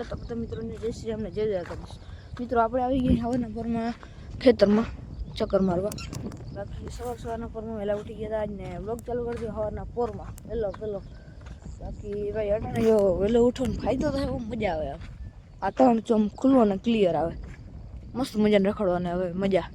તો બધા મિત્રોને જય શ્રી રામને જય જય કરીશ. મિત્રો આપણે આવી ગયા હવાના પરમાં ખેતરમાં ચક્કર મારવા. બાકી સવારના પરમાં વહેલા ઉઠી ગયા હતા ને બ્લોગ ચાલુ કરી દીધો હવારના પોરમાં પહેલો. બાકી ભાઈ અટાણે જો વહેલો ઉઠવાનો ફાયદો થાય બહુ મજા આવે. વાતાવરણ ચોમ ખુલ્લું અને ક્લિયર આવે, મસ્ત મજાને રખડવાને હવે મજા.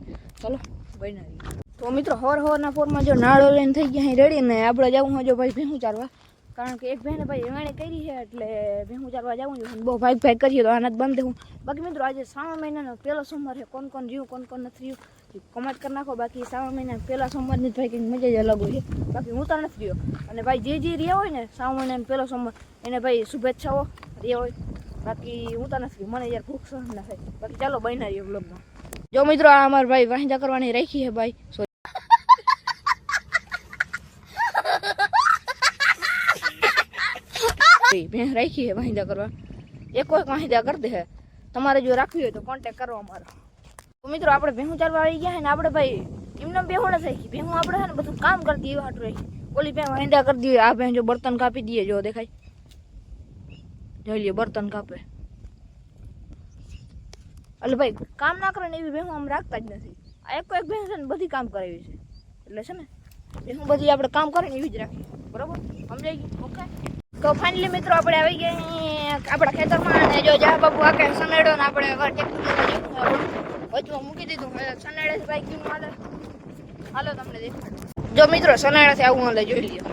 ચાલો બનાવી. તો મિત્રો હવારના પોરમાં જો નાળો લઈને થઈ ગયા રેડી ને આપણે જવું હોય જો ભાઈ ભેહું ચારવા. કારણ કે એક બહેને ભાઈ એમણે કરી છે એટલે ભેહું ચારવા જવું જોઈએ. બહુ ભાગ કરીએ તો આના જ બંધ હું. બાકી મિત્રો આજે શ્રાવણ મહિનાનો પહેલો સોમવાર છે. કોણ રહ્યું કોણ નથી રહ્યું કમેન્ટ કરી નાખો. બાકી શ્રાવણ મહિના પહેલા સોમવારની ભાઈ કંઈક મજા જ અલગ હોય. બાકી હું તો નથી રહ્યો. અને ભાઈ જે રહ્યા હોય ને શ્રાવણ મહિનાનો પહેલો સોમવાર એને ભાઈ શુભેચ્છાઓ રહ્યા હોય. બાકી હું તો નથી રહ્યો, મને યાર ભૂખ સહન ના થાય. બાકી ચાલો બન્યા રહીએ બ્લોગમાં. જો મિત્રો આ અમારા ભાઈ વાહિંદા કરવાની રાખી છે ભાઈ. ભેંસ રાખી છે વાહિંદા કરવા. એક વાહિંદા કરી દે છે. તમારે જો રાખવી હોય તો કોન્ટેક કરો અમારો. તો મિત્રો આપણે ભેહું ચારવા આવી ગયા છે ને આપણે ભાઈ એમને ભેહું નથી રાખી. ભેહું આપણે છે ને બધું કામ કરી દઈએ હાટું રાખી. ઓલી ભેં વાહિંદા કરી દઈએ. આ ભેં જો બર્તન કાપી દઈએ, જો દેખાય જોઈ લે બર્તન કાપે. એટલે ભાઈ કામ ના કરે ને એવી ભેહું આમ રાખતા જ નથી. આ એક ભેંસ છે ને બધી કામ કરાવી છે. એટલે છે ને ભેહું બધી આપણે કામ કરે ને એવી જ રાખીએ. બરોબર સમજાઈ ગયું? ઓકે. તો ફાઇનલી મિત્રો આપણે આવી ગયા આપણા ખેતરમાં અને જો જા બાબુ આકે સનેડો ને આપણે વચમાં મૂકી દીધું. સનેડે ભાઈ કેવું હાલે હાલો તમને દેખાડું. જો મિત્રો સનેડાથી આવું હાલે જોઈ લ્યો.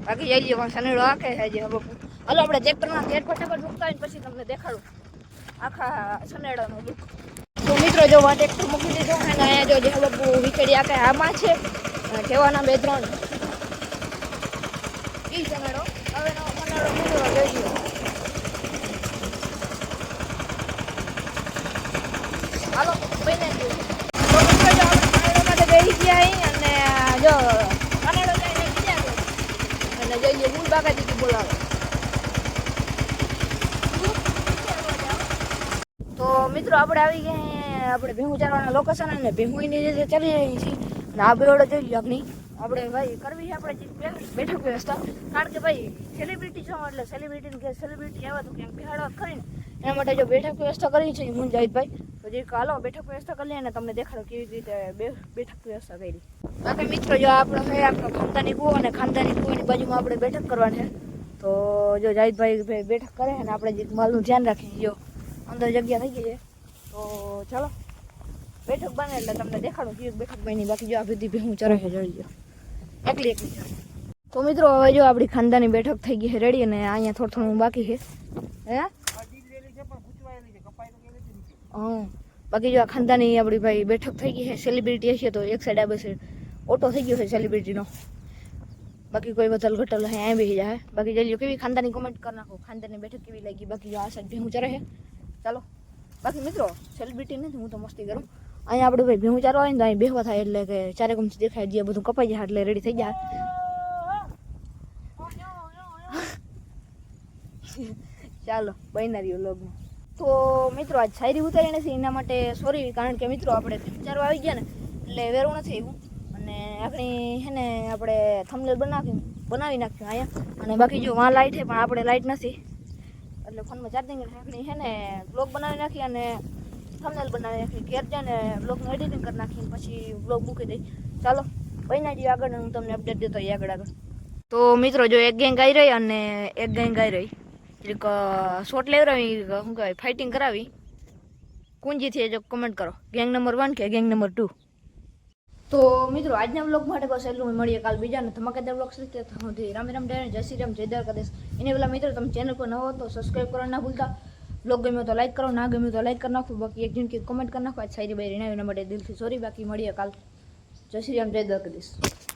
બાકી જઈ લ્યો સનેડો આકે છે જે બાબુ. હાલો આપણે ટ્રેક્ટરના ગેટ ફટાફટ મૂકતા હોય પછી તમને દેખાડું આખા સનેડાનો લુક. તો મિત્રો જો આ ટ્રેક્ટર મૂકી દીધું અને અહીંયા જો જે બાબુ વીખેડી આકે આમાં છે કહેવાના 2-3 ઈ સનેડો. હવે નો સનેડો મૂકવા જોઈ લ્યો. હાલો બઈને ગયું. તો મિત્રો જો આપણે સનેડો માટે બેસી ગયા અહીં અને જો સનેડો જઈને બીજા ગયો અને જઈએ ગુલ બાગાજી બોલાવે. તો મિત્રો આપણે આવી ગયા આપણે ભેહું ચારવાના લોકેશન અને ભેહુંની રીતે ચાલી રહી છીએ. અને આ બેવડો જોઈ લો આપણે ભાઈ કરવી છે આપણે બેઠક વ્યવસ્થા. કારણ કે ભાઈ સેલિબ્રિટી છો એટલે સેલિબ્રિટી આવ્યા તો ક્યાંક બિહાડવા કરીને એના માટે જો બેઠક વ્યવસ્થા કરી છે મુંજાહિદભાઈ. તો જે હાલો બેઠક વ્યવસ્થા કરી લઈએ અને તમને દેખાડો કેવી રીતે બેઠક વ્યવસ્થા કરી. બાકી મિત્રો જો આપણો છે આપણો ખાનદાની કૂવો અને ખાનદાની કૂવાની બાજુમાં આપણે બેઠક કરવાની છે. તો જો જાહિદભાઈ બેઠક કરે અને આપણે જે માલનું ધ્યાન રાખીએ. જો અંદર જગ્યા થઈ ગઈ છે તો ચાલો બેઠક બને એટલે તમને દેખાડો કેવી બેઠક બની. બાકી જો આ બધી ભેહું ચરે છે જોઈ લો એકલી ચરે. તો મિત્રો હવે જો આપણી ખાનદાની બેઠક થઈ ગઈ છે રેડી અને અહીંયા થોડું બાકી છે. હે બાકી જો આ ખાનદાની આપણી ભાઈ બેઠક થઈ ગઈ છે. સેલિબ્રિટી હશે તો એક સાઈડ આ બે સાઈડ ઓટો થઈ ગયો છે સેલિબ્રિટીનો. બાકી કોઈ બદલ ઘટલ હે અહીં બેસી જાય. બાકી જલ્દી કેવી ખાનદાની કોમેન્ટ કરી નાખો. ખાનદાની બેઠક કેવી લાગી. બાકી જો આ સાઈડ ભેહું ચરે છે. ચાલો બાકી મિત્રો સેલિબ્રિટી નથી હું તો મસ્તી કરું. અહીંયા આપણે ભાઈ ભેહું ચારવા આવે ને તો અહીં બેહવા થાય એટલે કે ચારે ગમથી દેખાય જે બધું કપાઈ જાય એટલે રેડી થઈ જાય. ચાલો બિનારીઓ લોગમાં. તો મિત્રો આજ શાયરી ઉતારી નથી એના માટે સોરી. કારણ કે મિત્રો આપણે ભેહું ચારવા આવી ગયા ને એટલે વેરું નથી આવ્યું અને આપણી છે ને આપણે થંબનેલ બનાવી નાખ્યું અહીંયા. અને બાકી જો વાં લાઇટ છે પણ આપણે લાઇટ નથી એટલે ફોનમાં ચાર્જિંગ આપણી છે ને બ્લોગ બનાવી નાખી અને થંબનેલ બનાવી નાખી. ઘેર જઈને બ્લોગનું એડિટિંગ કરી નાખીને પછી બ્લોગ મૂકી દઈ. ચાલો બન્યા જઈએ આગળ હું તમને અપડેટ દેતો હોય આગળ. તો મિત્રો જો એક ગેંગ આવી રહી અને એક ગેંગ આવી રહી એક શોટ લેવડાવી શું કહેવાય ફાઇટિંગ કરાવી કુંજીથી. જો કમેન્ટ કરો ગેંગ નંબર 1 કે ગેંગ નંબર 2. તો મિત્રો આજના બ્લોગ માટે બસ એટલું. મળીએ કાલ બીજાને ધમાકેદાર બ્લોગ સાથે. રામ રામ જય શ્રી રામ જય દ્વારકાધીશ. એને પેલા મિત્રો તમે ચેનલ પર નવો તો સબસ્ક્રાઈબ કરવા ના ભૂલતા. બ્લોગ ગમ્યો તો લાઈક કરો, ના ગમ્યો તો લાઈક કરી નાખો. બાકી એક જણ કમેન્ટ કરી નાખો. આજ શાયરી બાયરી એના માટે દિલથી સોરી. બાકી મળીએ કાલ. જય શ્રી રામ જય દ્વારકાધીશ.